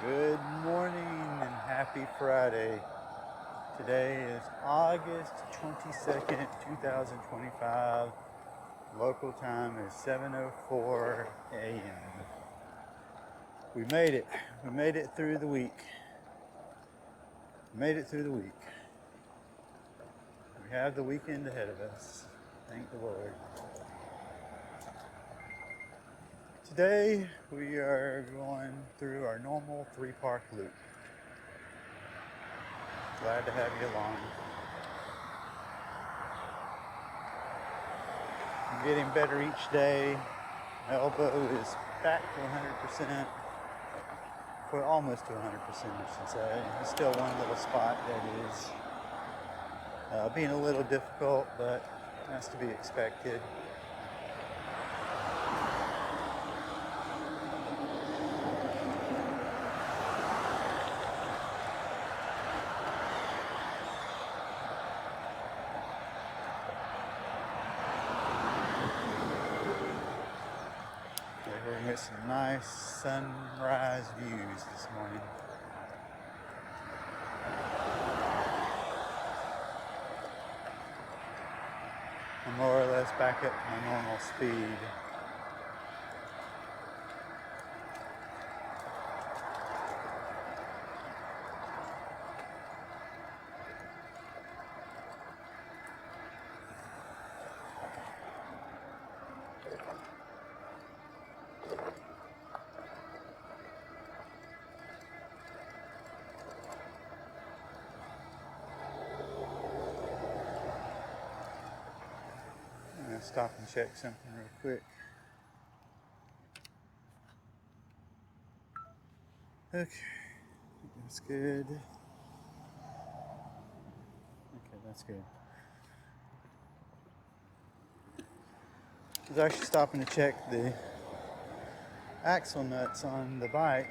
Good morning and happy Friday. Today is August 22nd, 2025. Local time is 7:04 a.m. We made it. We made it through the week. Made it through the week. We have the weekend ahead of us. Thank the Lord. Today we are going through our normal 3-park loop. Glad to have you along. I'm getting better each day. My elbow is back to 100%. Well, almost to 100%, I should say. There's still one little spot that is being a little difficult, but that's to be expected. We're going to get some nice sunrise views this morning. I'm more or less back up to my normal speed. I'm going to stop and check something real quick. Okay, that's good. Okay, that's good. I was actually stopping to check the axle nuts on the bike.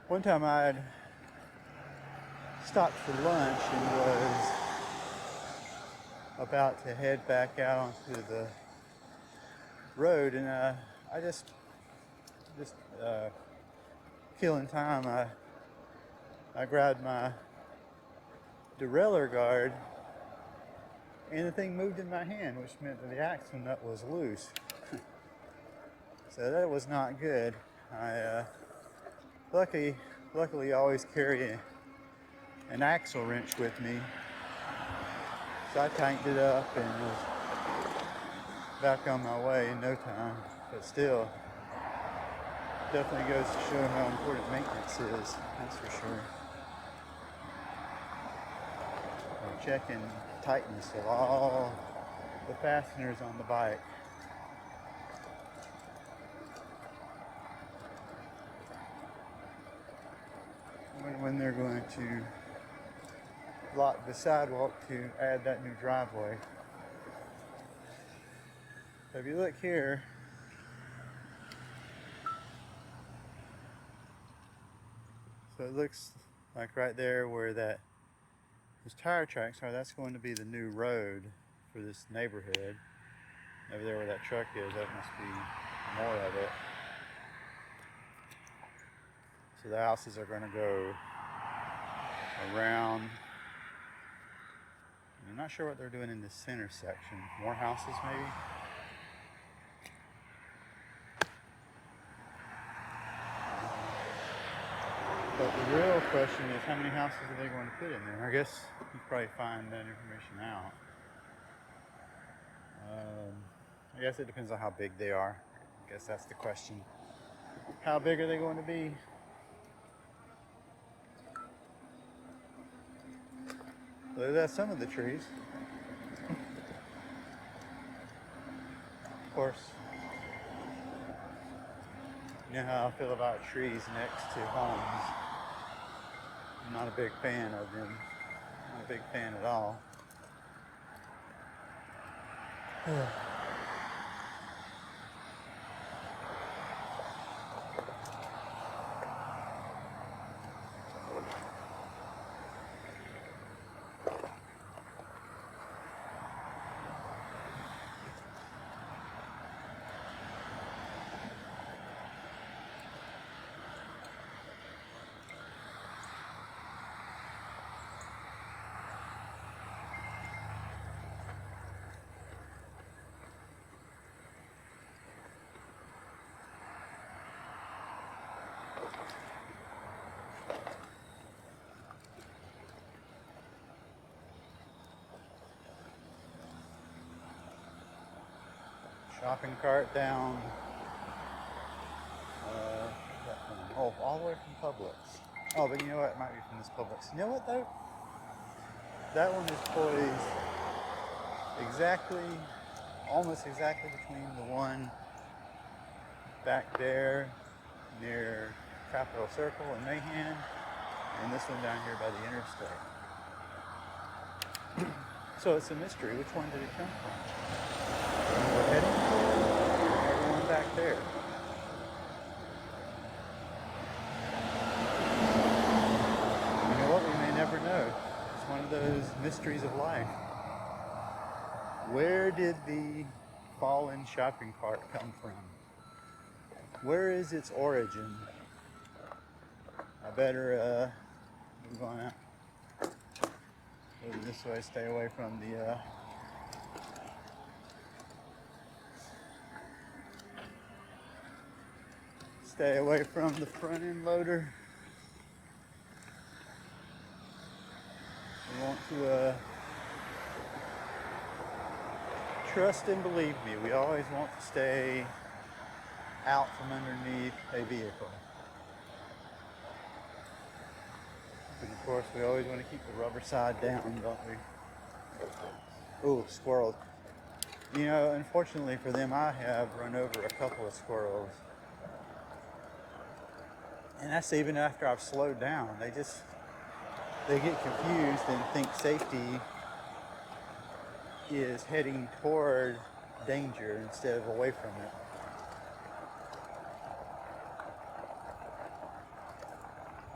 One time I had stopped for lunch and was about to head back out onto the road, and I just killing time. I grabbed my derailleur guard, and the thing moved in my hand, which meant that the axle nut was loose. So that was not good. I luckily always carry an axle wrench with me, so I tightened it up and was back on my way in no time. But still, definitely goes to show how important maintenance is. That's for sure. I'm checking tightness of all the fasteners on the bike. When they're going to block the sidewalk to add that new driveway. So if you look here, so it looks like right there where those tire tracks are, that's going to be the new road for this neighborhood. Over there where that truck is, that must be more of it. So the houses are going to go around. I'm not sure what they're doing in this center section. More houses maybe? But the real question is, how many houses are they going to put in there? I guess you probably find that information out. I guess it depends on how big they are. I guess that's the question. How big are they going to be? Well, that's some of the trees. Of course, you know how I feel about trees next to homes. I'm not a big fan of them. Not a big fan at all. Shopping cart down. Oh, all the way from Publix. Oh, but you know what? It might be from this Publix. You know what though? That one is poised exactly, almost exactly between the one back there near Capitol Circle and Mahan, and this one down here by the interstate. So it's a mystery. Which one did it come from? We're heading for the one back there. You know what? We may never know. It's one of those mysteries of life. Where did the fallen shopping cart come from? Where is its origin? I better move on out. Move this way, stay away from the front end loader. We want to trust and believe me. We always want to stay out from underneath a vehicle. And of course, we always want to keep the rubber side down, don't we? Ooh, squirrels. You know, unfortunately for them, I have run over a couple of squirrels. And that's even after I've slowed down. They get confused and think safety is heading toward danger instead of away from it.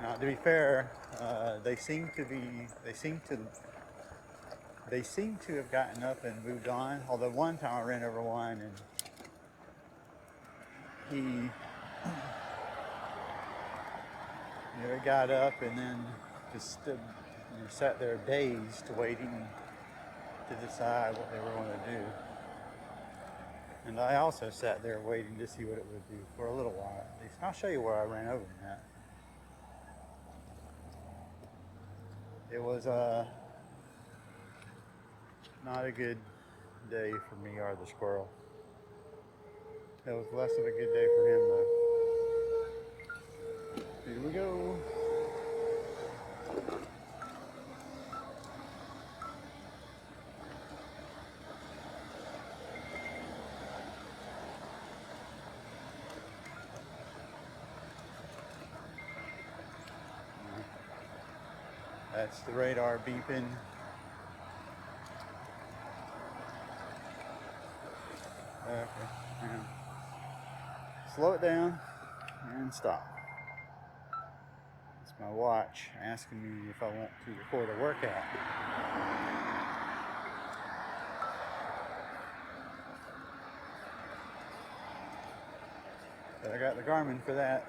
Now, to be fair, they seem to have gotten up and moved on. Although one time I ran over one and he got up and then just stood, sat there dazed, waiting to decide what they were going to do. And I also sat there waiting to see what it would do for a little while at least. I'll show you where I ran over them at. It was not a good day for me or the squirrel. It was less of a good day for him though. Here we go. That's the radar beeping. Okay, now slow it down and stop. It's my watch asking me if I want to record a workout. But I got the Garmin for that.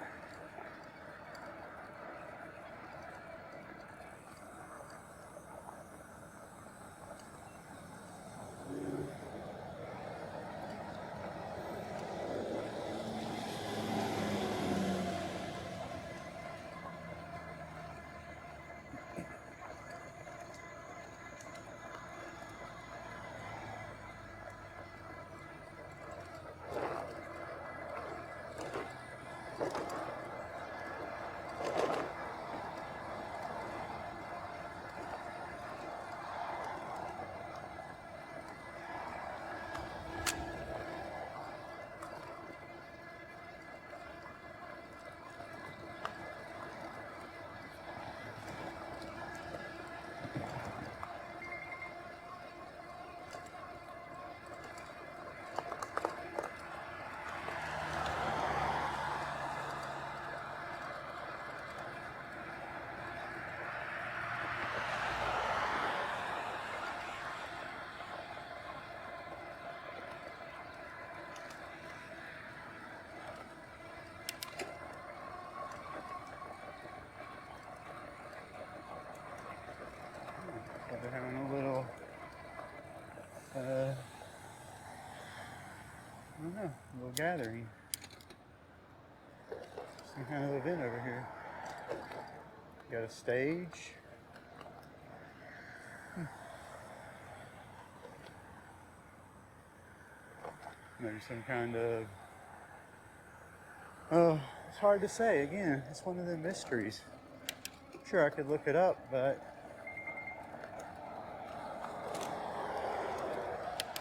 They're having a little, I don't know, a little gathering. Some kind of event over here. Got a stage. Maybe some kind of, oh, it's hard to say. Again, it's one of the mysteries. Sure, I could look it up, but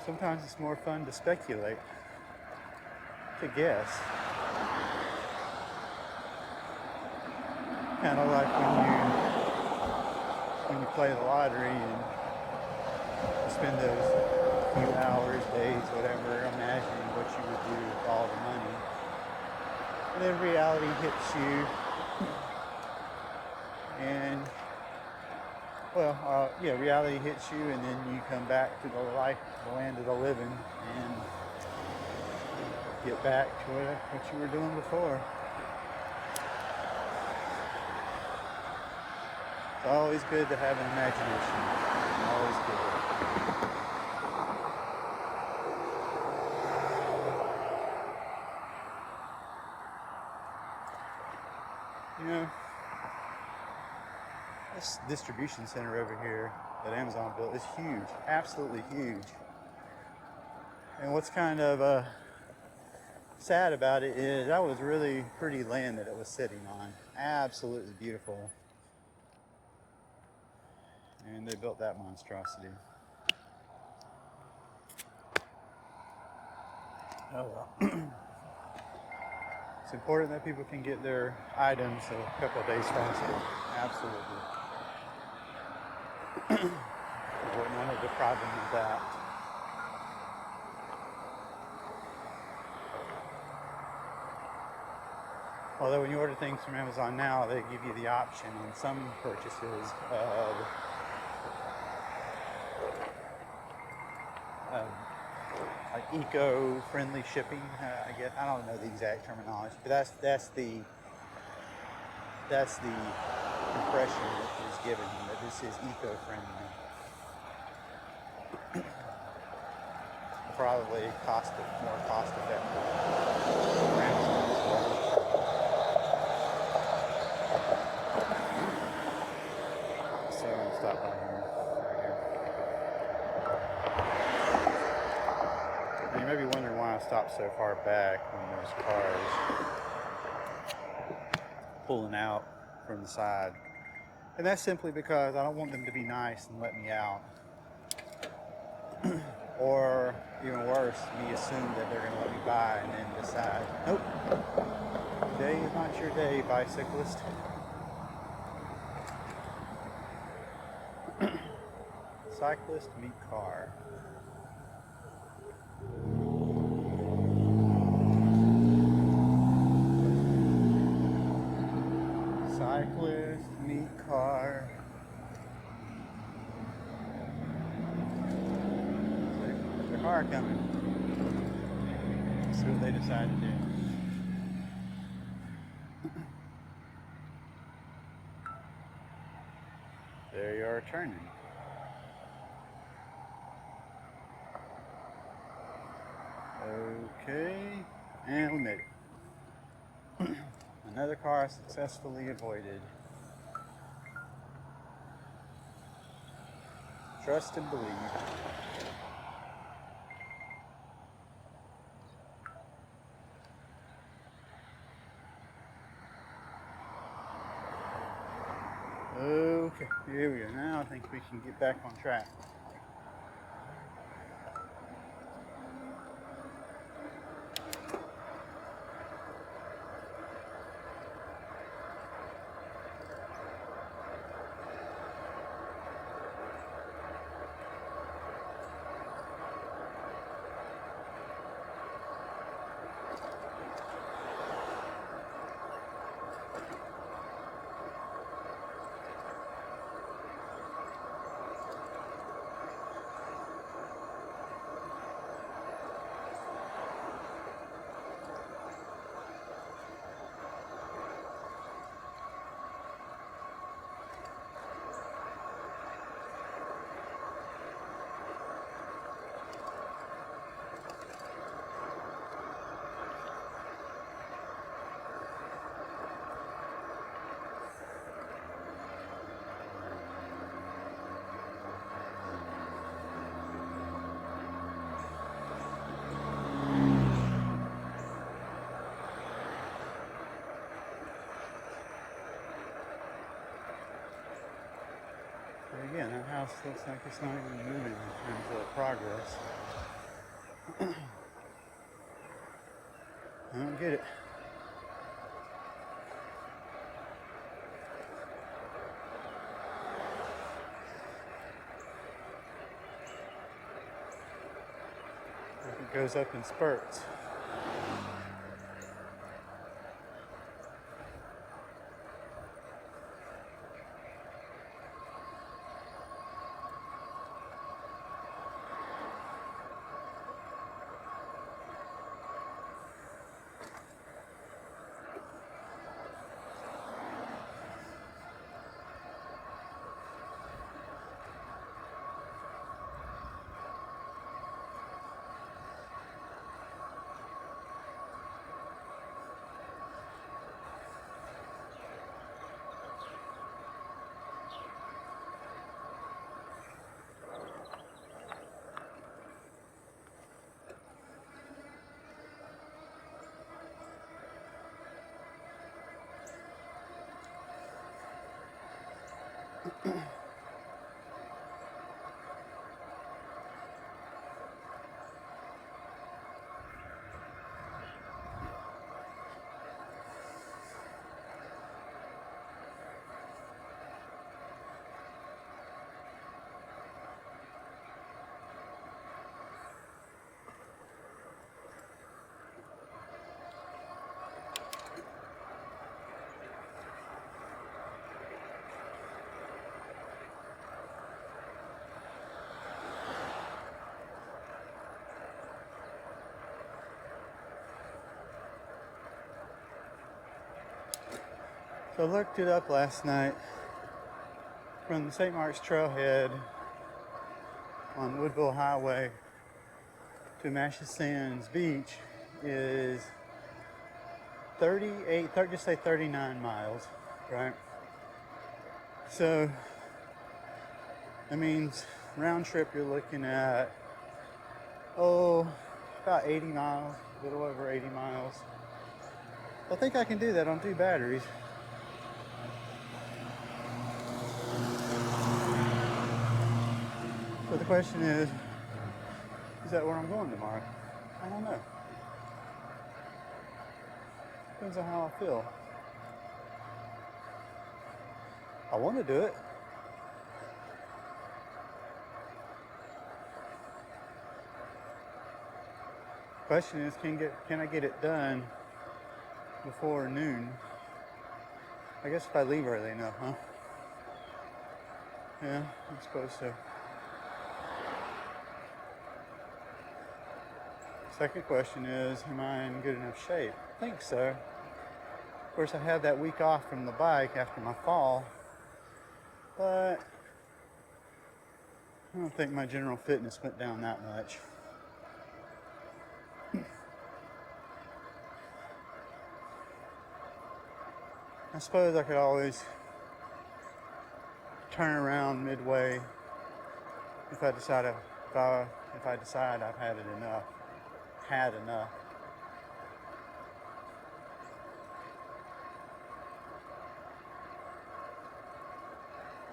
sometimes it's more fun to speculate, to guess. Kind of like when you play the lottery and you spend those few hours, days, whatever, imagining what you would do with all the money. And then reality hits you, and reality hits you, and then you come back to the land of the living, and get back to what you were doing before. It's always good to have an imagination. Always good. You know, this distribution center over here that Amazon built is huge, absolutely huge. And what's kind of sad about it is that was really pretty land that it was sitting on. Absolutely beautiful. And they built that monstrosity. Oh well. It's important that people can get their items a couple of days faster. Absolutely. Wouldn't want to deprive them of that. Although when you order things from Amazon now, they give you the option in some purchases of like eco-friendly shipping. I guess I don't know the exact terminology, but that's the impression that is given that this is eco-friendly. Probably more cost-effective for Amazon as well. So I'm gonna stop by here. Now you may be wondering why I stopped so far back when there's cars pulling out from the side. And that's simply because I don't want them to be nice and let me out. Or even worse, me assume that they're going to let me by and then decide, nope, today is not your day, bicyclist. Cyclist meet car. Cyclist meet car. There's a car coming. Let's see what they decide to do. There you are turning. Okay, and we made it. Another car successfully avoided. Trust and believe. Okay, here we go. Now I think we can get back on track. house looks like it's not even moving in terms of progress. I don't get it. It goes up in spurts. So I looked it up last night. From the St. Mark's Trailhead on Woodville Highway to Matches Sands Beach is 39 miles, right? So that means round trip you're looking at, about 80 miles, a little over 80 miles. I think I can do that on 2 batteries. So the question is that where I'm going tomorrow? I don't know. Depends on how I feel. I want to do it. Question is, can I get it done before noon? I guess if I leave early enough, huh? Yeah, I suppose so. Second question is, am I in good enough shape? I think so. Of course, I had that week off from the bike after my fall, but I don't think my general fitness went down that much. I suppose I could always turn around midway if I decide I've had enough.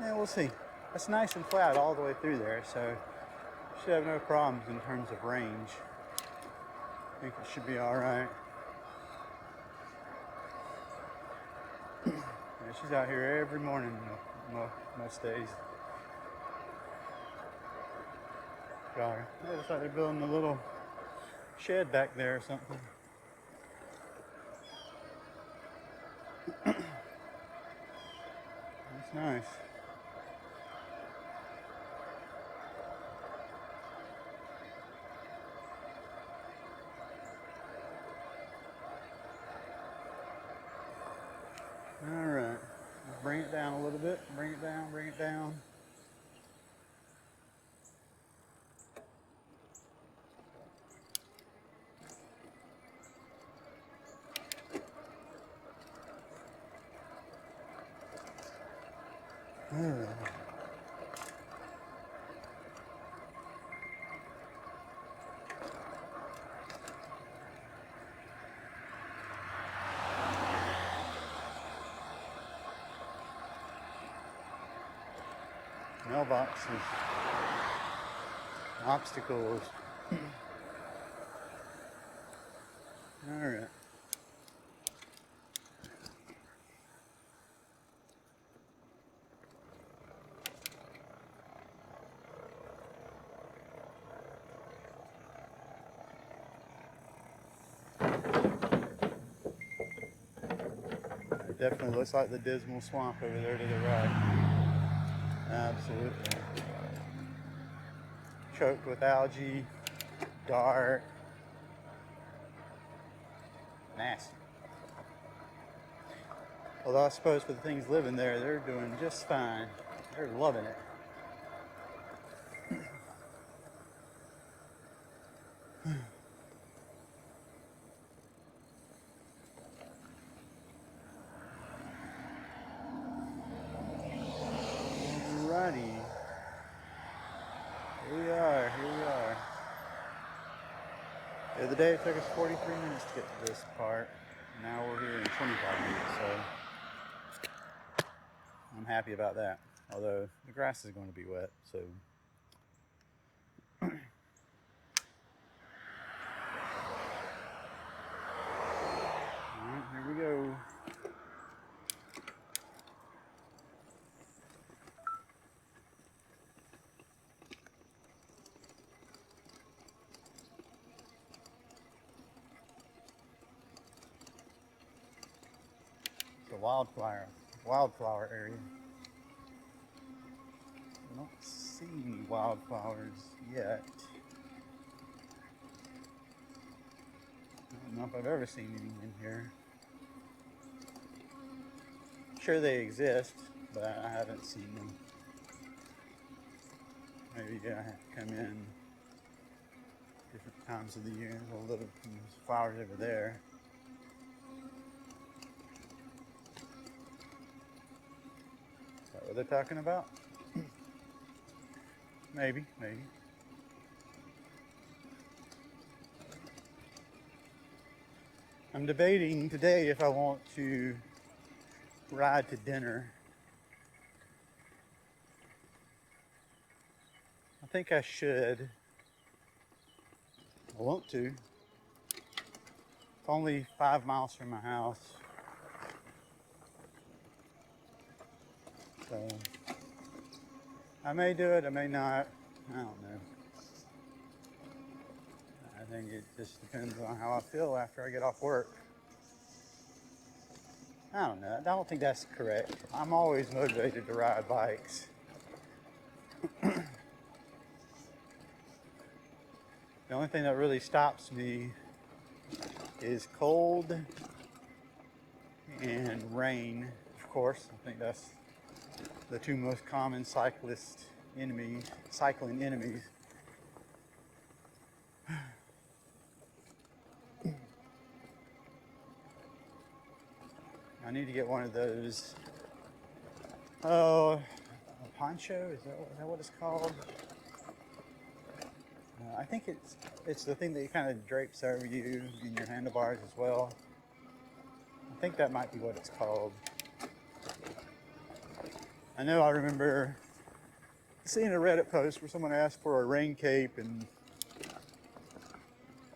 Yeah, we'll see. It's nice and flat all the way through there, so should have no problems in terms of range. I think it should be all right. Yeah, she's out here every morning, most days. Got her. Yeah, looks like they're building a little shed back there or something. That's nice. All right, bring it down a little bit. Bring it down, bring it down. mailboxes, obstacles. Alright. It definitely looks like the dismal swamp over there to the right. Absolutely. Choked with algae, dark, nasty. Although I suppose for the things living there, they're doing just fine. They're loving it. Alrighty. Here we are. The other day it took us 43 minutes to get to this part. Now we're here in 25 minutes, so I'm happy about that. Although the grass is going to be wet, so. Alright, here we go. The wildflower area. I don't see any wildflowers yet. I don't know if I've ever seen any in here. I'm sure they exist, but I haven't seen them. Maybe I have to come in different times of the year. We'll look at these flowers over there. Is that what they're talking about? Maybe. I'm debating today if I want to ride to dinner. I think I should. I want to. It's only 5 miles from my house. So I may do it, I may not. I don't know. I think it just depends on how I feel after I get off work. I don't know. I don't think that's correct. I'm always motivated to ride bikes. The only thing that really stops me is cold and rain, of course. I think that's the two most common cycling enemies. I need to get one of those. Oh, a poncho? Is that what it's called? I think it's the thing that kind of drapes over you in your handlebars as well. I think that might be what it's called. I know I remember seeing a Reddit post where someone asked for a rain cape and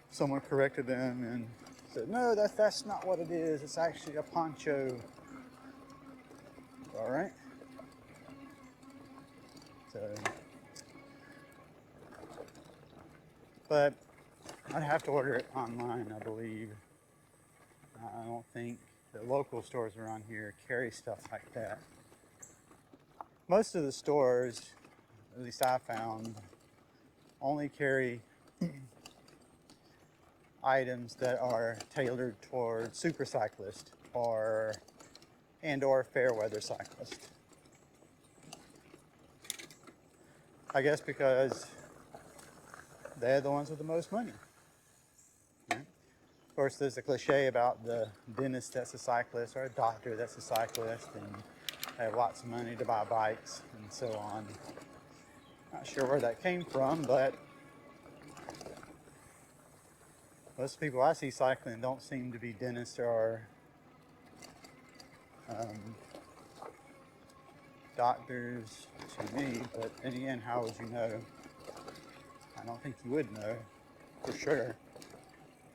someone corrected them and said, no, that's not what it is. It's actually a poncho. All right. So, but I'd have to order it online, I believe. I don't think the local stores around here carry stuff like that. Most of the stores, at least I found, only carry items that are tailored toward super cyclists or fair weather cyclists. I guess because they're the ones with the most money. Right? Of course, there's a cliche about the dentist that's a cyclist or a doctor that's a cyclist, and they have lots of money to buy bikes and so on. Not sure where that came from, but most people I see cycling don't seem to be dentists or doctors to me, but then again, how would you know? I don't think you would know for sure,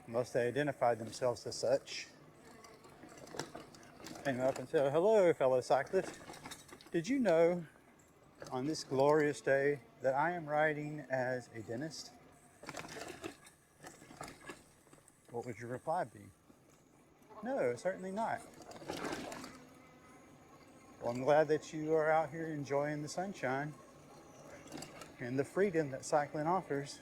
unless they identified themselves as such. Came up and said, "Hello, fellow cyclist. Did you know on this glorious day that I am riding as a dentist?" What would your reply be? No, certainly not. Well, I'm glad that you are out here enjoying the sunshine and the freedom that cycling offers.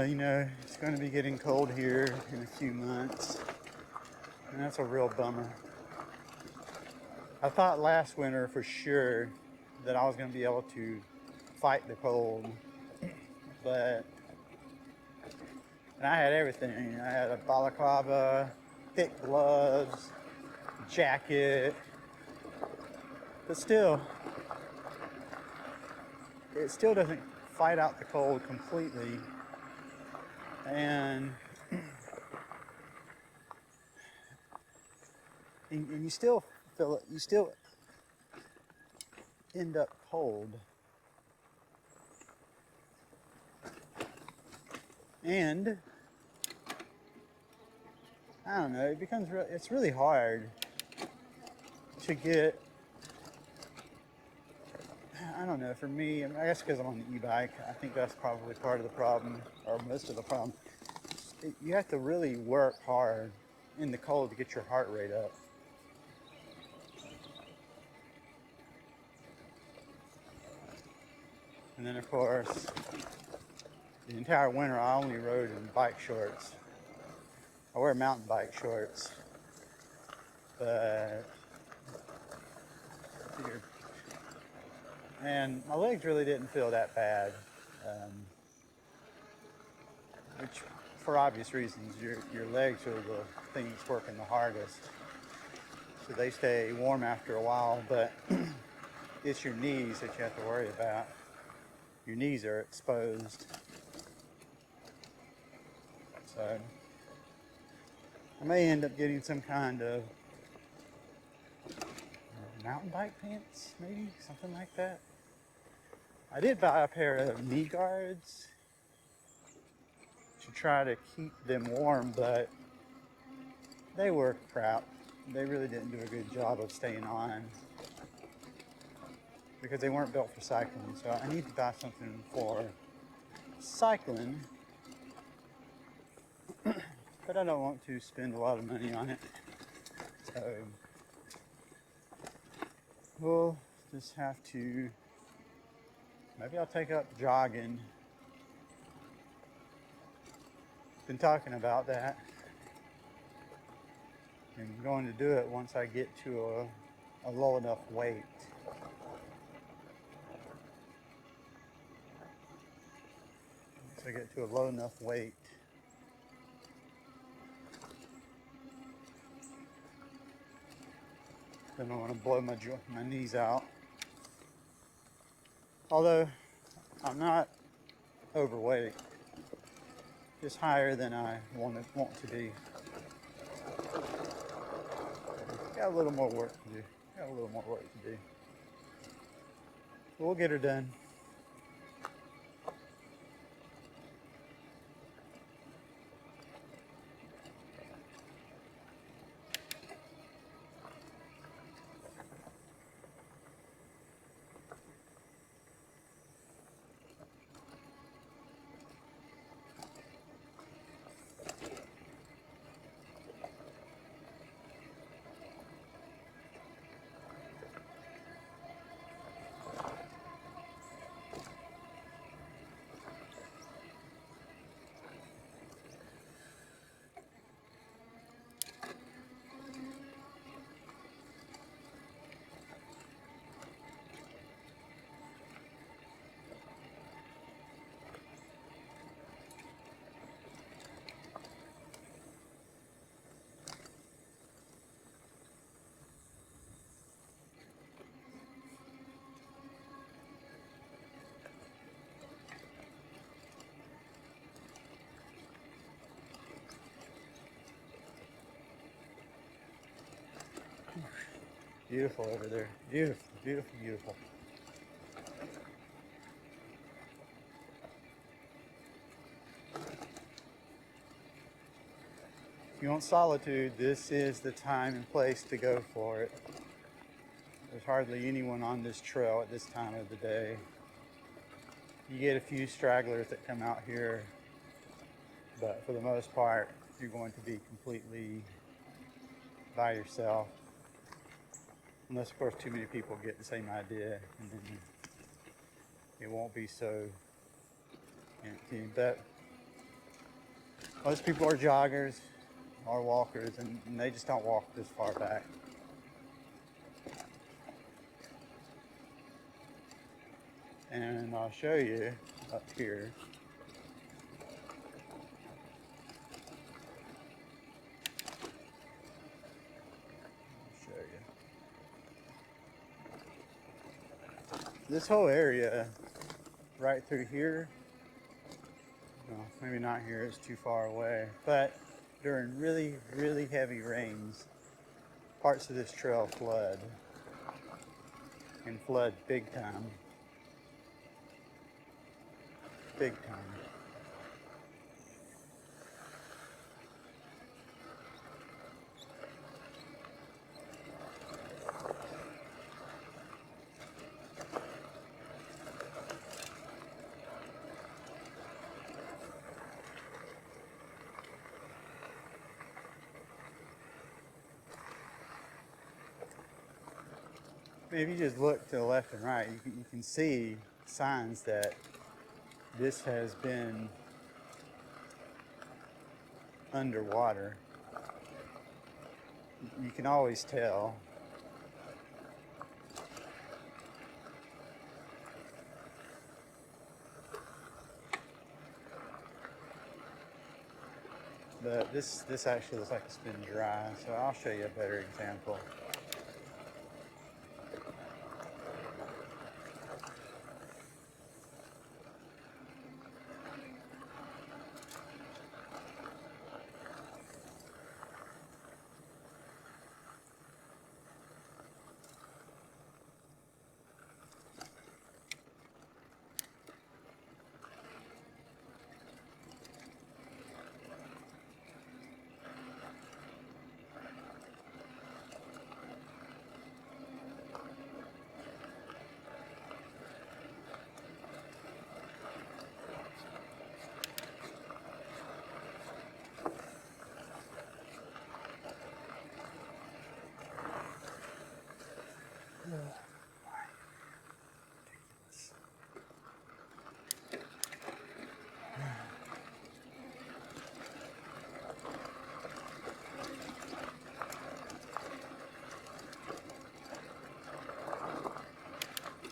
You know, it's going to be getting cold here in a few months, and that's a real bummer. I thought last winter for sure that I was going to be able to fight the cold, and I had everything. I had a balaclava, thick gloves, jacket, but still, it still doesn't fight out the cold completely. And you still feel it, you still end up cold. And I don't know, it's really hard to get, I don't know, for me, I guess because I'm on the e-bike, I think that's probably part of the problem, or most of the problem. You have to really work hard in the cold to get your heart rate up. And then of course, the entire winter I only rode in bike shorts. I wear mountain bike shorts, but and my legs really didn't feel that bad, which for obvious reasons. Your legs are the thing that's working the hardest, so they stay warm after a while, but it's your knees that you have to worry about. Your knees are exposed. So I may end up getting some kind of mountain bike pants, maybe, something like that. I did buy a pair of knee guards to try to keep them warm, but they were crap. They really didn't do a good job of staying on because they weren't built for cycling. So I need to buy something for cycling, but I don't want to spend a lot of money on it. So we'll just have to, maybe I'll take up jogging. Been talking about that. I'm going to do it once I get to a low enough weight. Once I get to a low enough weight, then I want to blow my knees out. Although I'm not overweight, just higher than I want to be. Got a little more work to do. But we'll get her done. Beautiful over there. Beautiful, beautiful, beautiful. If you want solitude, this is the time and place to go for it. There's hardly anyone on this trail at this time of the day. You get a few stragglers that come out here, but for the most part, you're going to be completely by yourself. Unless, of course, too many people get the same idea, and then it won't be so empty. But most people are joggers or walkers, and they just don't walk this far back. And I'll show you up here. I'll show you. This whole area right through here, well, maybe not here, it's too far away, but during really, really heavy rains, parts of this trail flood, and flood big time. Big time. If you just look to the left and right, you can see signs that this has been underwater. You can always tell. But this actually looks like it's been dry, so I'll show you a better example.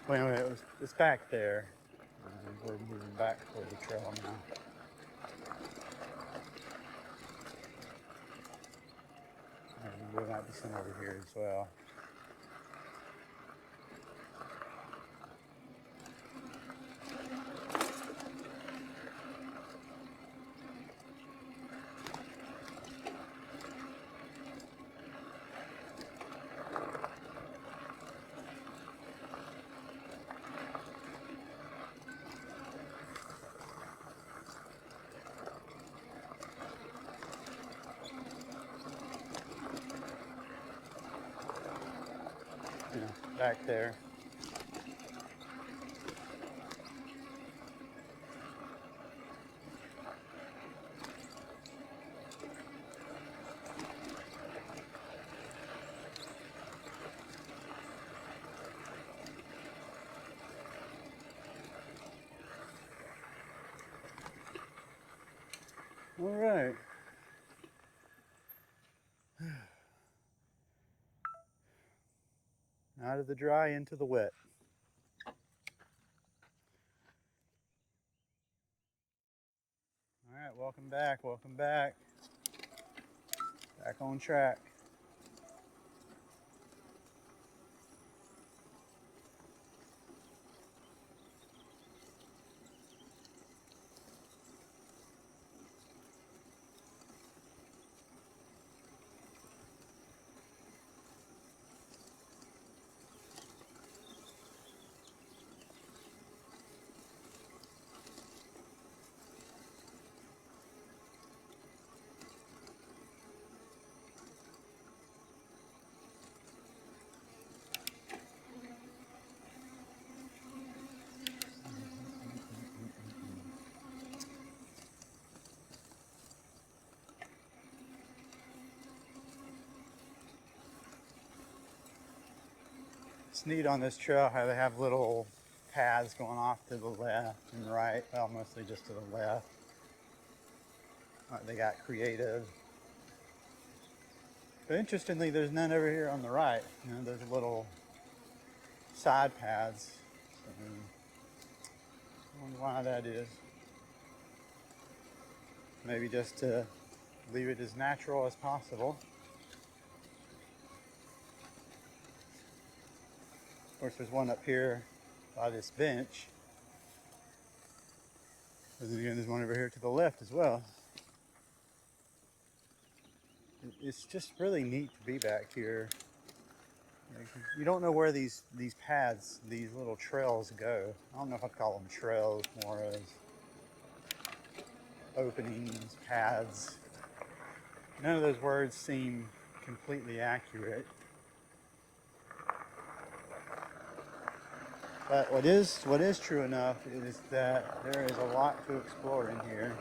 Well, anyway, it's back there. We're moving back toward the trail now. And there might be some over here as well. You know, back there. All right. Out of the dry into the wet. All right, welcome back, welcome back. Back on track. It's neat on this trail how they have little paths going off to the left and right, well, mostly just to the left. They got creative. But interestingly, there's none over here on the right. You know, there's little side paths. So, I wonder why that is. Maybe just to leave it as natural as possible. Of course, there's one up here by this bench. And again, there's one over here to the left as well. It's just really neat to be back here. You don't know where these paths, these little trails go. I don't know if I'd call them trails, more as openings, paths. None of those words seem completely accurate. But what is true enough is that there is a lot to explore in here.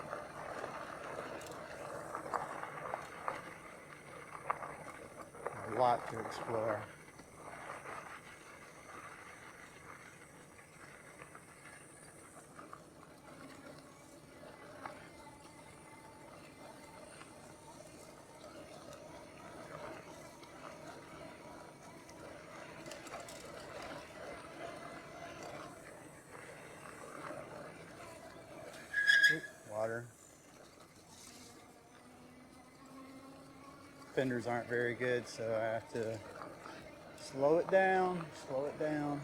A lot to explore. Water. Fenders aren't very good, so I have to slow it down, slow it down.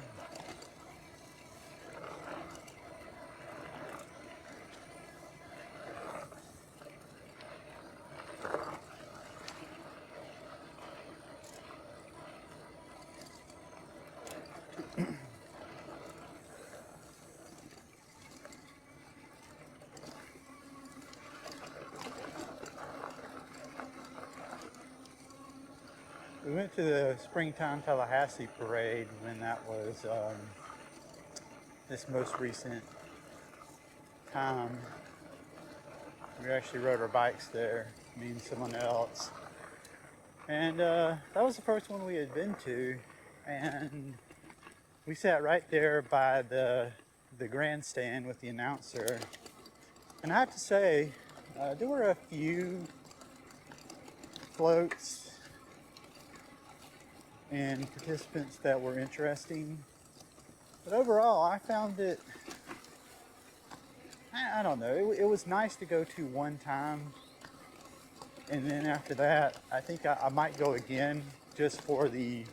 We went to the Springtime Tallahassee parade when that was this most recent time. We actually rode our bikes there, me and someone else. And that was the first one we had been to. And we sat right there by the grandstand with the announcer. And I have to say, there were a few floats and participants that were interesting, but overall I found it, I don't know, it was nice to go to one time, and then after that I think I might go again just for the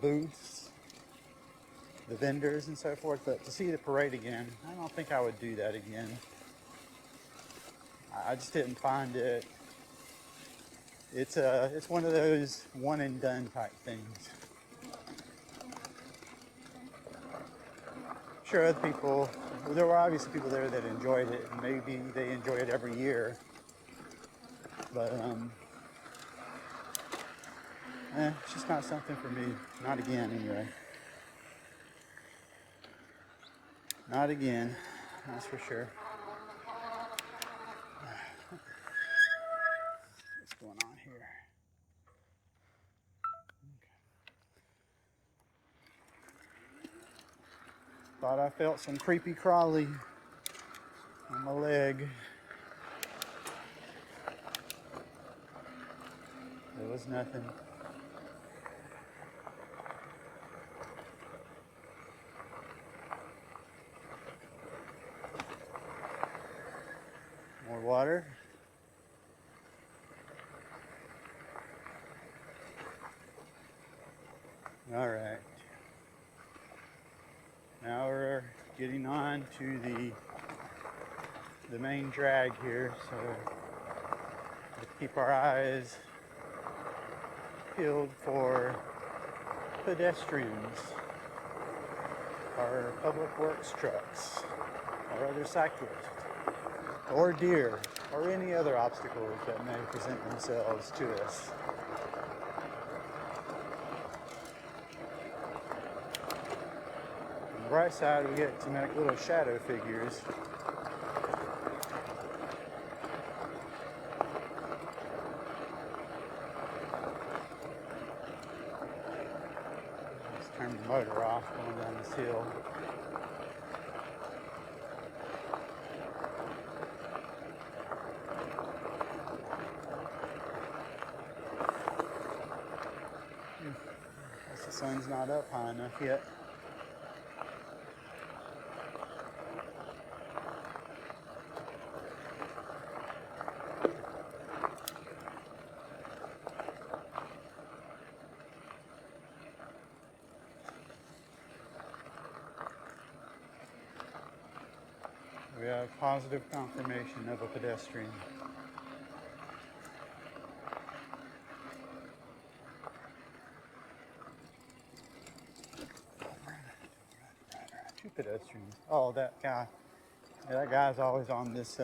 booths, the vendors and so forth, but to see the parade again, I don't think I would do that again. I just didn't find it. It's one of those one and done type things. Sure, other people, there were obviously people there that enjoyed it, and maybe they enjoy it every year. But it's just not something for me. Not again, anyway. Not again. That's for sure. What's going on here? Okay. Thought I felt some creepy crawly on my leg. There was nothing. More water. All right. Now we're getting on to the main drag here, so let's keep our eyes peeled for pedestrians, or public works trucks, or other cyclists, or deer, or any other obstacles that may present themselves to us. On the right side, we get some little shadow figures. house going down this hill. Guess the sun's not up high enough yet. We have positive confirmation of a pedestrian. Two pedestrians. Oh, that guy. Yeah, that guy's always on this,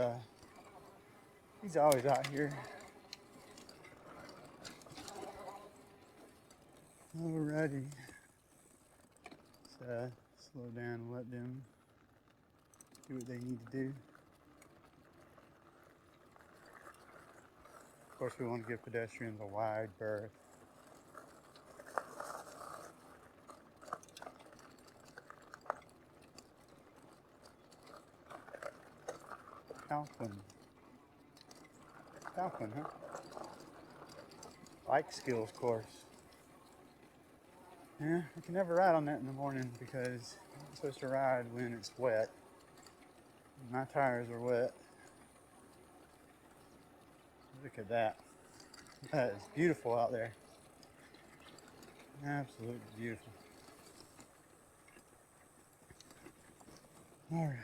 he's always out here. Alrighty. Let's slow down and let them do what they need to do. Of course, we want to give pedestrians a wide berth. Alford. Alford, huh? Bike skills course. Yeah, I can never ride on that in the morning because I'm supposed to ride when it's wet. My tires are wet. Look at that. That is beautiful out there. Absolutely beautiful. All right.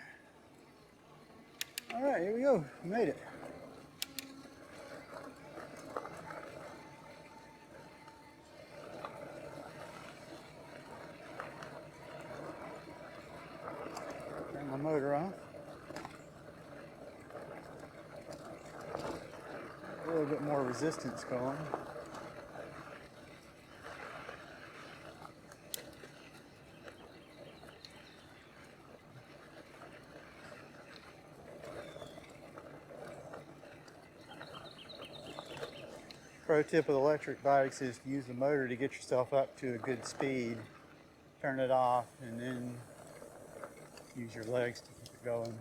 All right, here we go. We made it. Turn my motor off. A little bit more resistance going. Pro tip with electric bikes is to use the motor to get yourself up to a good speed. Turn it off and then use your legs to keep it going.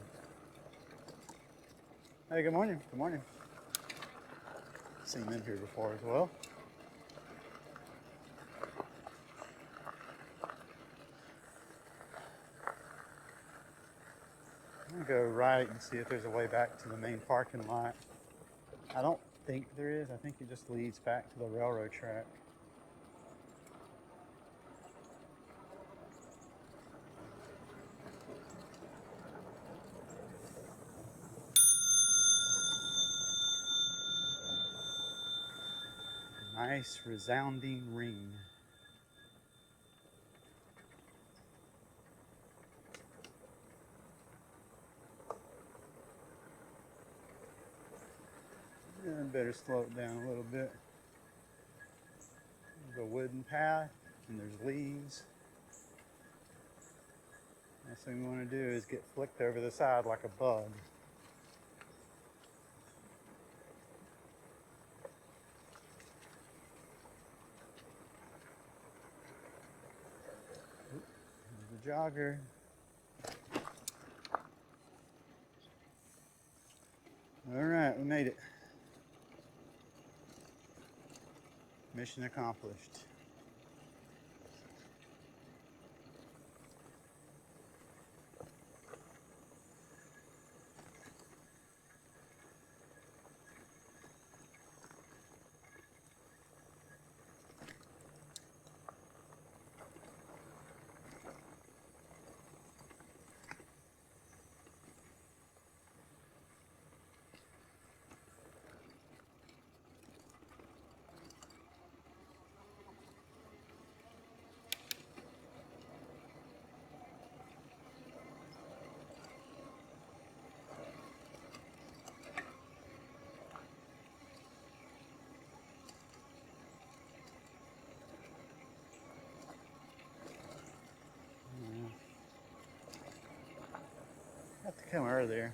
Hey, good morning. Good morning. Seen them here before as well. I'm gonna go right and see if there's a way back to the main parking lot. I don't think there is. I think it just leads back to the railroad track. Nice resounding ring. Yeah, I better slow it down a little bit. There's a wooden path and there's leaves. Next thing we want to do is get flicked over the side like a bug. There's a jogger. All right, we made it. Mission accomplished. Have to come earlier.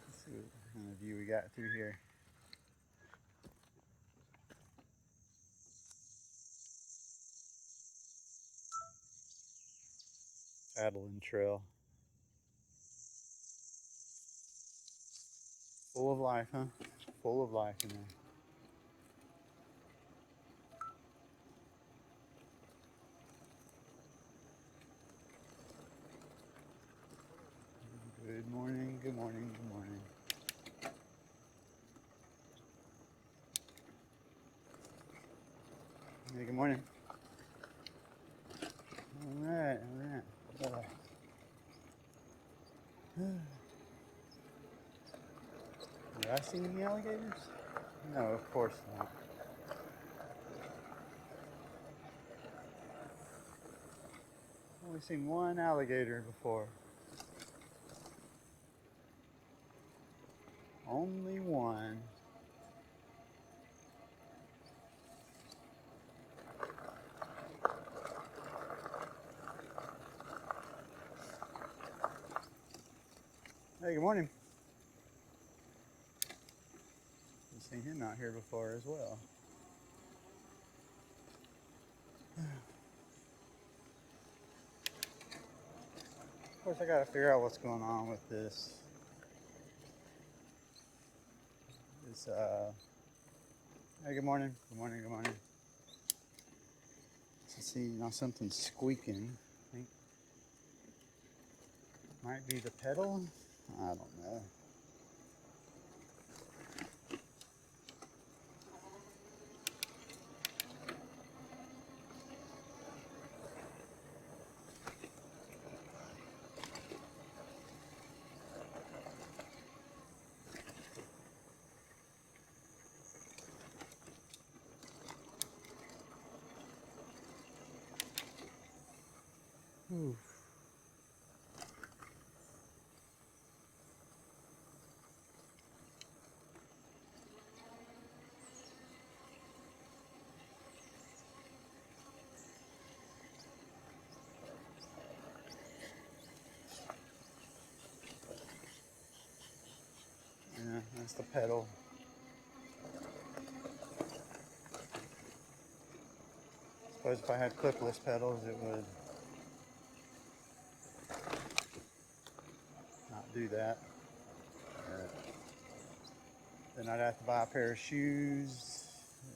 Let's see what kind of view we got through here. Paddling trail. Full of life, huh? Full of life in there. Good morning, good morning, good morning. Hey, good morning. All right, all right. Did I see any alligators? No, of course not. Only seen one alligator before. Only one. Hey, good morning. I've seen him out here before as well. Of course, I gotta figure out what's going on with this. Hey, good morning. Good morning, good morning. Let's see, now something's squeaking. I think might be the pedal. I don't know. Ooh. Yeah, that's the pedal. Suppose if I had clipless pedals, it would not do that. Then I'd have to buy a pair of shoes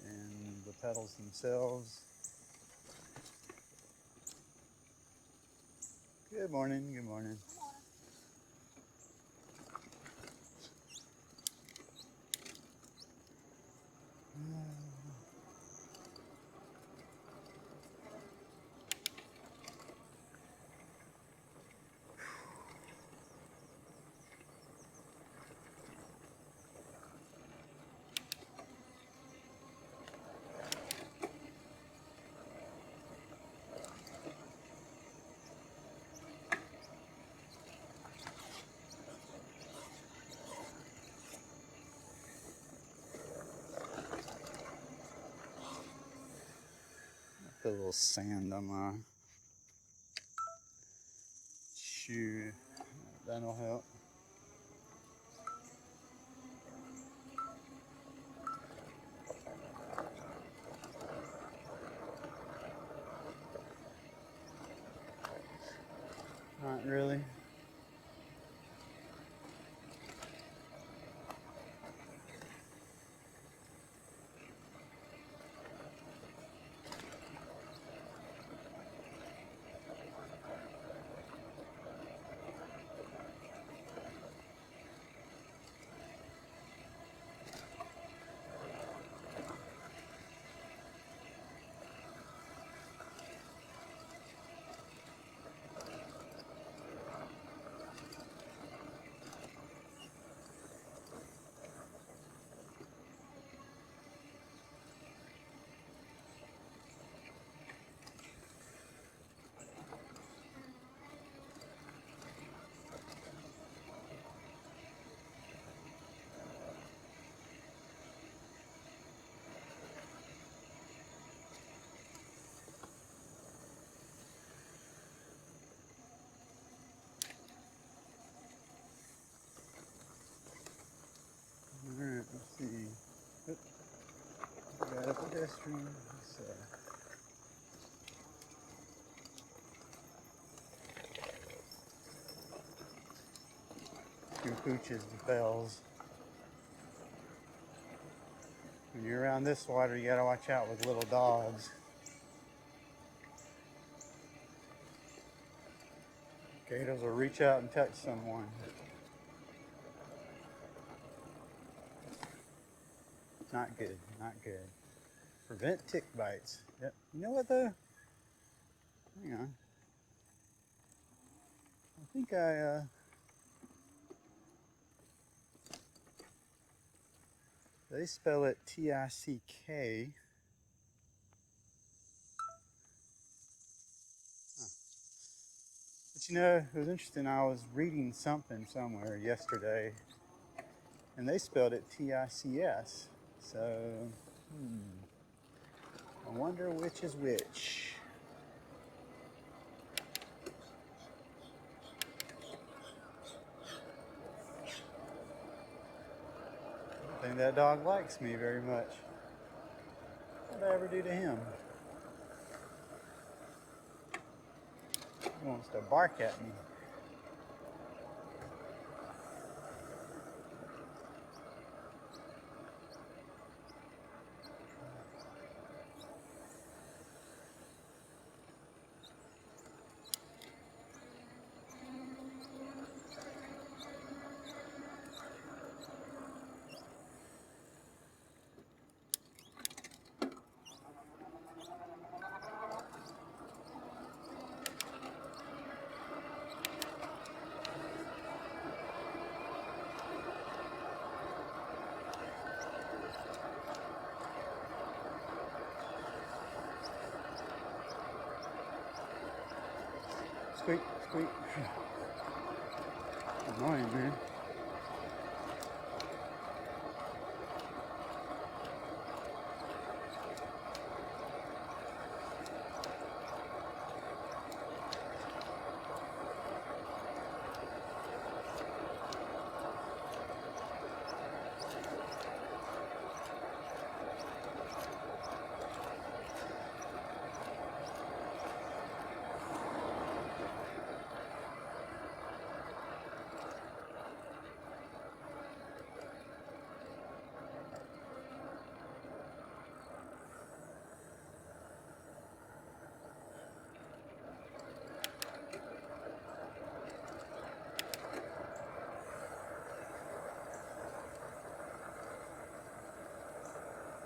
and the pedals themselves. Good morning, good morning. Put a little sand on my shoe. That'll help. Not really. Alright, let's see. Oop, got a pedestrian. Let's, through pooches and fells. When you're around this water, you gotta watch out with little dogs. Gators will reach out and touch someone. Not good, not good. Prevent tick bites. Yep. You know what though? Hang on. I think they spell it T-I-C-K. But you know, it was interesting. I was reading something somewhere yesterday, and they spelled it T-I-C-S. So, I wonder which is which. I think that dog likes me very much. What did I ever do to him? He wants to bark at me. Squeak, squeak. Annoying, man.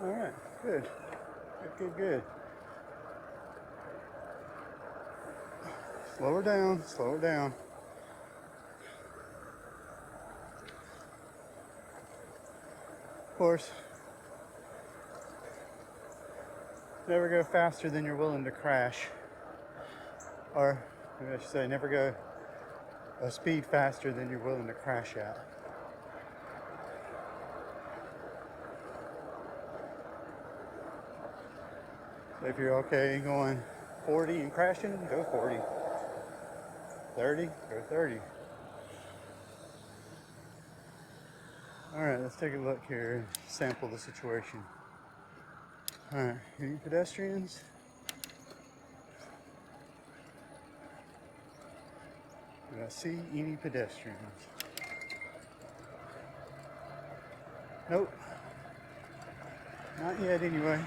All right, good. Good, good, good. Slow her down, slow her down. Of course, never go faster than you're willing to crash. Or, maybe I should say, never go a speed faster than you're willing to crash at. So if you're okay going 40 and crashing, go 40. 30, go 30. All right, let's take a look here and sample the situation. All right, any pedestrians? Do I see any pedestrians? Nope. Not yet, anyway.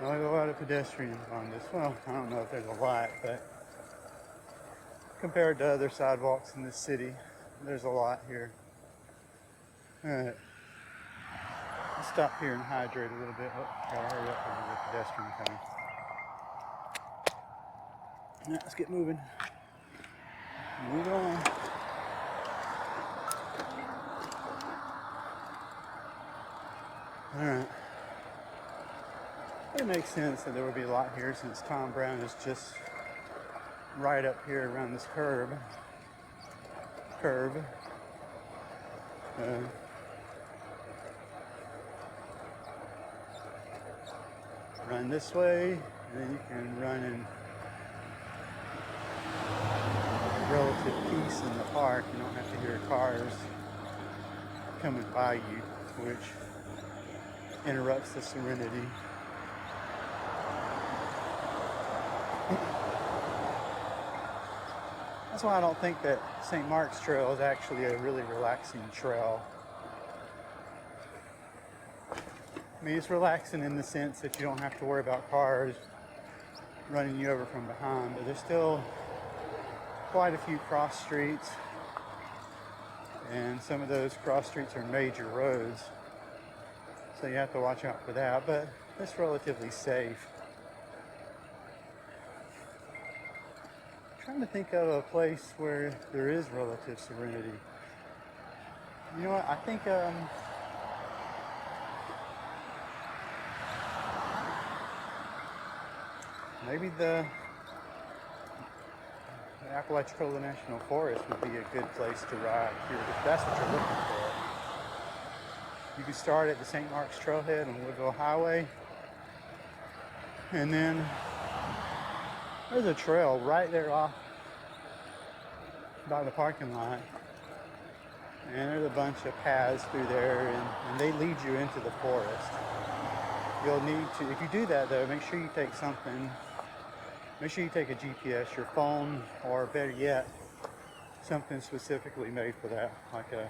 Not a lot of pedestrians on this. Well, I don't know if there's a lot, but compared to other sidewalks in the city, there's a lot here. All right. Let's stop here and hydrate a little bit. Oh, gotta hurry up, there's a pedestrian coming. All right, let's get moving. Move on. All right. It makes sense that there would be a lot here since Tom Brown is just right up here around this curve. Run this way, and then you can run in relative peace in the park. You don't have to hear cars coming by you, which interrupts the serenity. That's why I don't think that St. Mark's Trail is actually a really relaxing trail. I mean, it's relaxing in the sense that you don't have to worry about cars running you over from behind, but there's still quite a few cross streets, and some of those cross streets are major roads, so you have to watch out for that, but it's relatively safe. I'm trying to think of a place where there is relative serenity. You know what, I think maybe the Apalachicola National Forest would be a good place to ride here, if that's what you're looking for. You can start at the St. Mark's Trailhead on Woodville Highway, and then there's a trail right there off by the parking lot, and there's a bunch of paths through there, and they lead you into the forest. You'll need to, if you do that though, make sure you take something. Make sure you take a GPS, your phone, or better yet, something specifically made for that, like a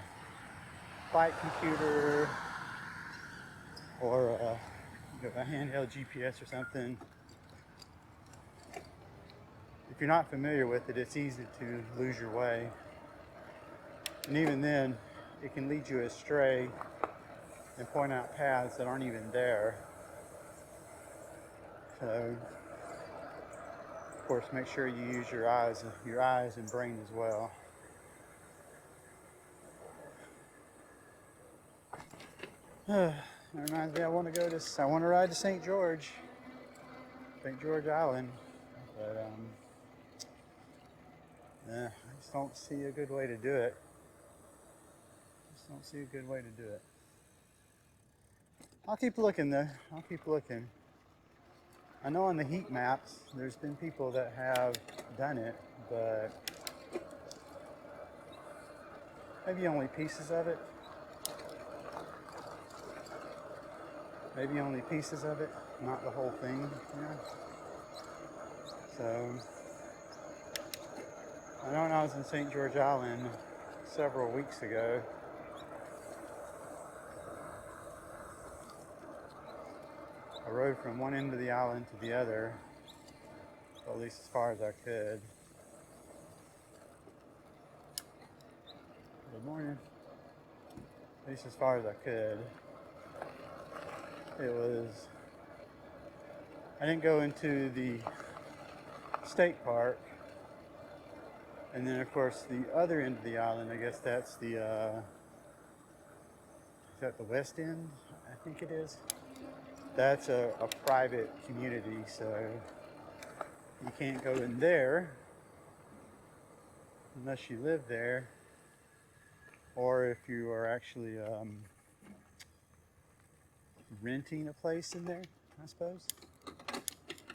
bike computer or a handheld GPS or something. If you're not familiar with it, it's easy to lose your way. And even then, it can lead you astray and point out paths that aren't even there. So, of course, make sure you use your eyes and brain as well. That reminds me, I want to ride to St. George Island, but I just don't see a good way to do it. I'll keep looking though. I know on the heat maps, there's been people that have done it, but maybe only pieces of it. Not the whole thing, you know? So, I know when I was in St. George Island several weeks ago, I rode from one end of the island to the other, or at least as far as I could. Good morning. At least as far as I could. I didn't go into the state park, and then of course the other end of the island, I guess that's the, is that the west end? I think it is. That's a private community, so you can't go in there unless you live there, or if you are actually renting a place in there, I suppose.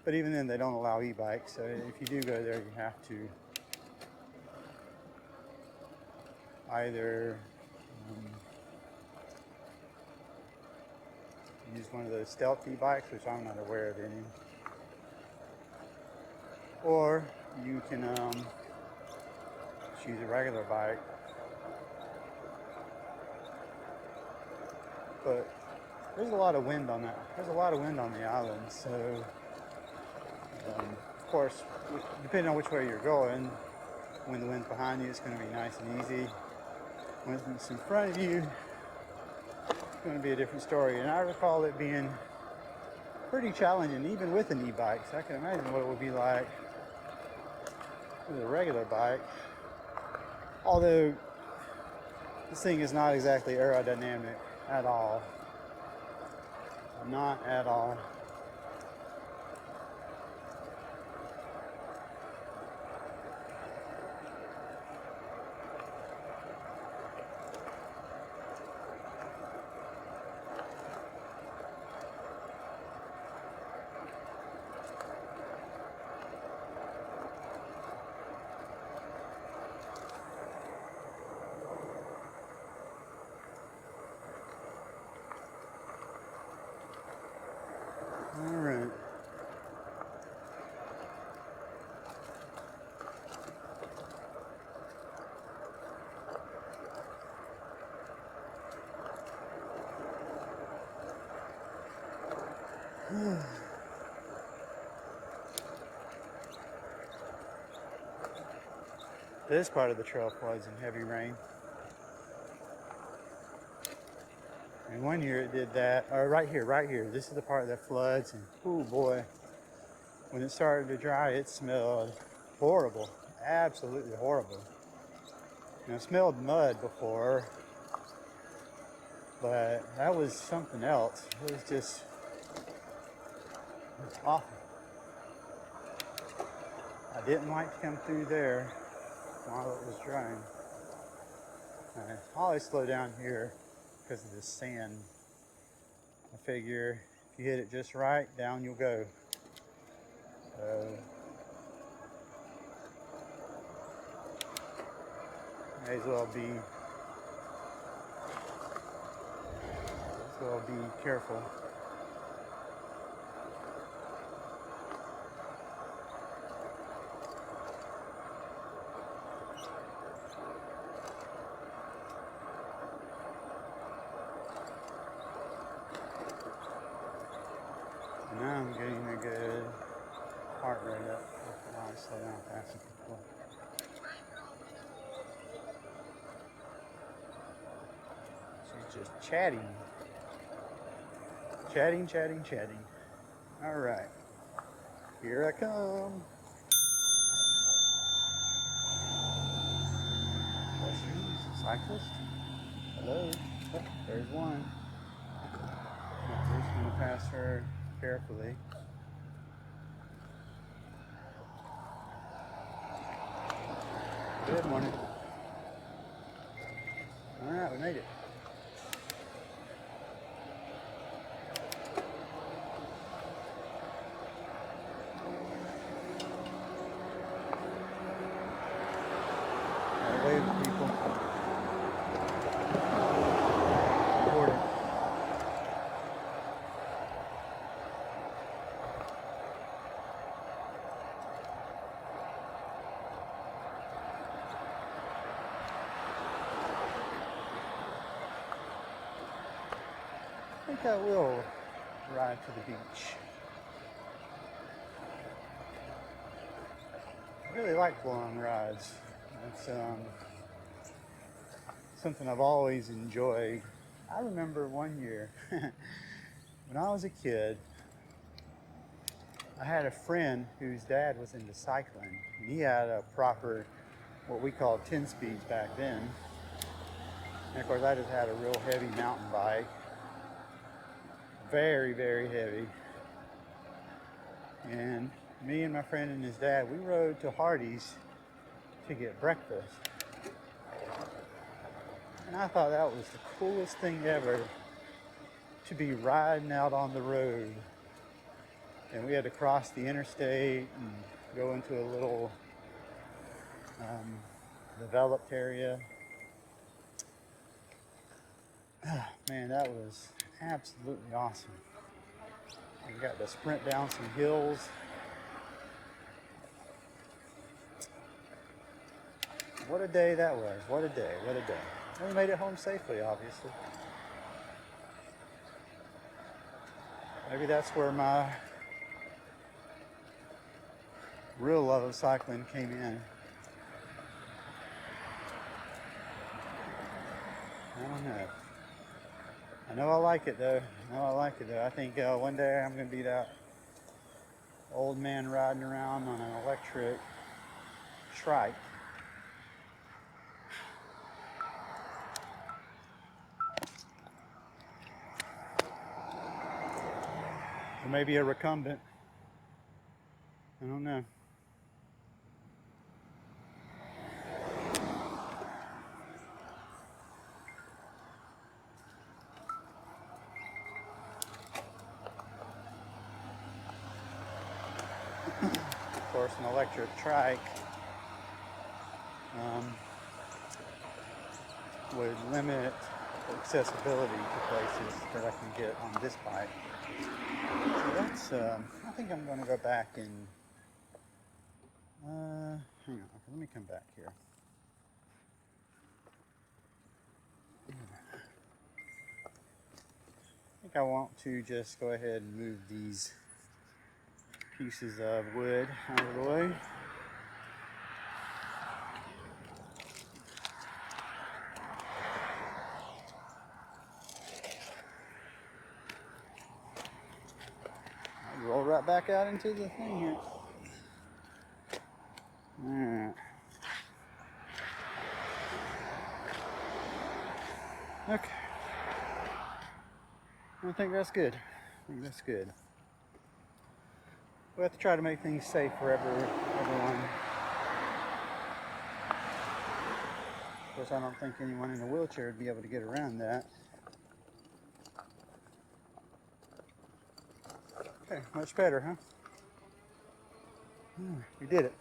But even then, they don't allow e-bikes, so if you do go there, you have to either use one of those stealth e-bikes, which I'm not aware of any, or you can use a regular bike. But there's a lot of wind on that. There's a lot of wind on the island, so of course, depending on which way you're going, when the wind's behind you, it's going to be nice and easy. When it's in front of you, it's going to be a different story. And I recall it being pretty challenging, even with an e-bike. So I can imagine what it would be like with a regular bike. Although this thing is not exactly aerodynamic at all. Not at all. All right. This part of the trail floods in heavy rain. And one year it did that, or right here. This is the part that floods, and oh boy, when it started to dry, it smelled horrible, absolutely horrible. And I smelled mud before, but that was something else. It was just, it was awful. I didn't like to come through there while it was drying. I always slow down here because of this sand. I figure if you hit it just right, down you'll go. May as well be careful. Now I'm getting a good heart rate up. I'll slow down fast before. She's just chatting. Chatting. All right, here I come. Cyclist. Hello. Oh, there's one. I'm just going to pass her carefully. Good morning. All right, we made it. Wave to people. Recording. I think I will ride to the beach. I really like long rides. It's something I've always enjoyed. I remember one year when I was a kid, I had a friend whose dad was into cycling. And he had a proper, what we called 10 speeds back then. And of course I just had a real heavy mountain bike. Very, very heavy. And me and my friend and his dad, we rode to Hardee's to get breakfast. And I thought that was the coolest thing ever, to be riding out on the road. And we had to cross the interstate and go into a little developed area. Man, that was absolutely awesome. We got to sprint down some hills. What a day that was. What a day. And we made it home safely, obviously. Maybe that's where my real love of cycling came in. I don't know. I know I like it though. I think one day I'm going to be that old man riding around on an electric trike. Or maybe a recumbent. I don't know. Of course, an electric trike would limit accessibility to places that I can get on this bike. So that's, I think I'm going to go back and, hang on, let me come back here. think I want to just go ahead and move these pieces of wood out of the way. I'll roll right back out into the thing here. Alright. Okay. I think that's good. I think that's good. We have to try to make things safe for everyone. Of course, I don't think anyone in a wheelchair would be able to get around that. Okay, much better, huh? We did it.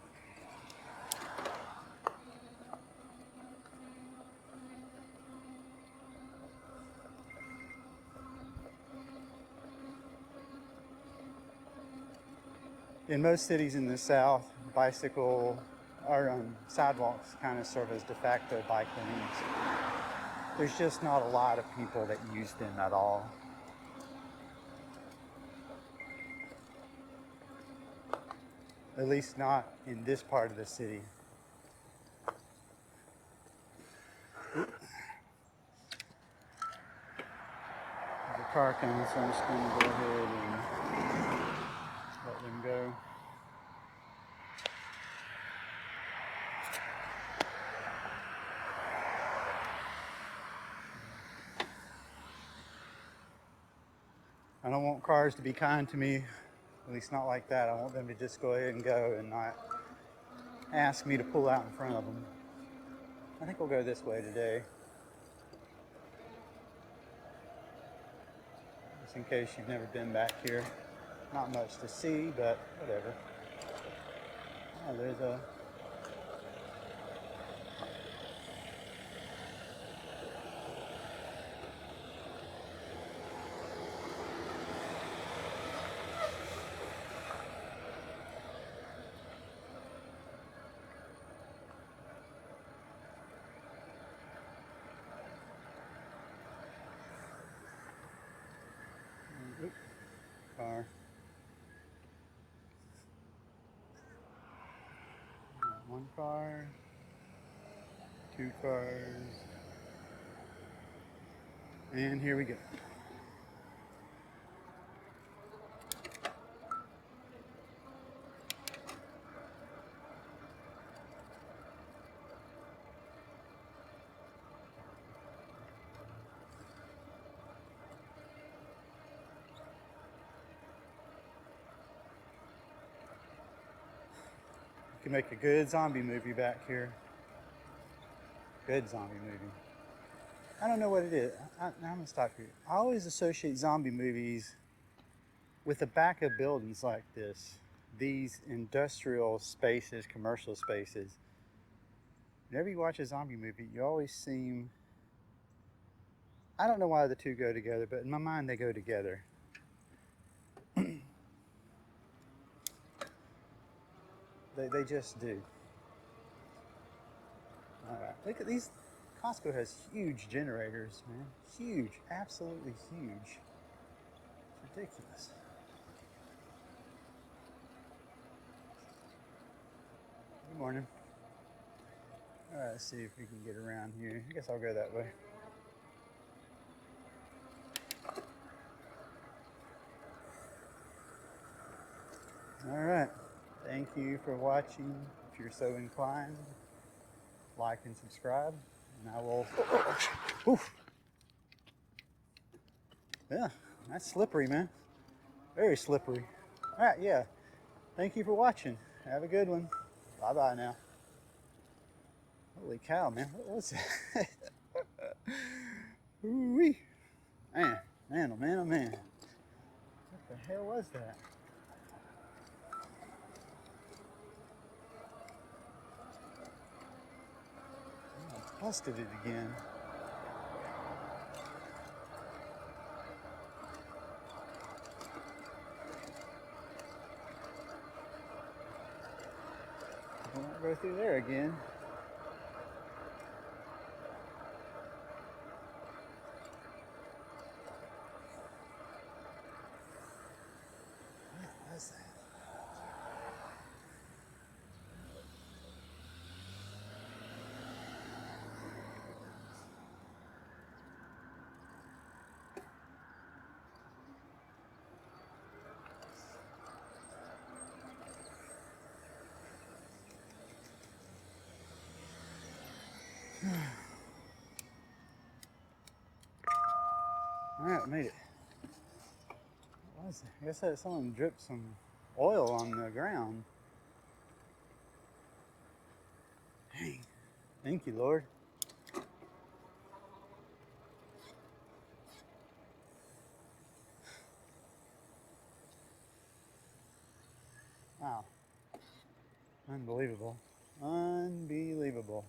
In most cities in the South, bicycle or sidewalks kind of serve as de facto bike lanes. There's just not a lot of people that use them at all. At least not in this part of the city. There's a car coming, so I'm just going to go ahead and let them go. I don't want cars to be kind to me, at least not like that. I want them to just go ahead and go and not ask me to pull out in front of them. I think we'll go this way today. Just in case you've never been back here. Not much to see, but whatever. Oh, there's a... car. One car, two cars, and here we go. You can make a good zombie movie back here. Good zombie movie. I don't know what it is. I'm gonna stop here. I always associate zombie movies with the back of buildings like this. These industrial spaces, commercial spaces. Whenever you watch a zombie movie, you always seem... I don't know why the two go together, but in my mind they go together. They just do. Alright, look at these. Costco has huge generators, man. Huge, absolutely huge. It's ridiculous. Good morning. Alright, let's see if we can get around here. I guess I'll go that way. Alright, thank you for watching. If you're so inclined, like and subscribe, and I will... Oof. Yeah, that's slippery, man. Very slippery. Alright, yeah. Thank you for watching. Have a good one. Bye-bye now. Holy cow, man. What was that? Ooh-wee. Man, oh man, oh man. What the hell was that? I busted it again. I won't go through there again. Alright, made it. What was it? I guess that someone dripped some oil on the ground. Dang. Thank you, Lord. Wow. Unbelievable. Unbelievable.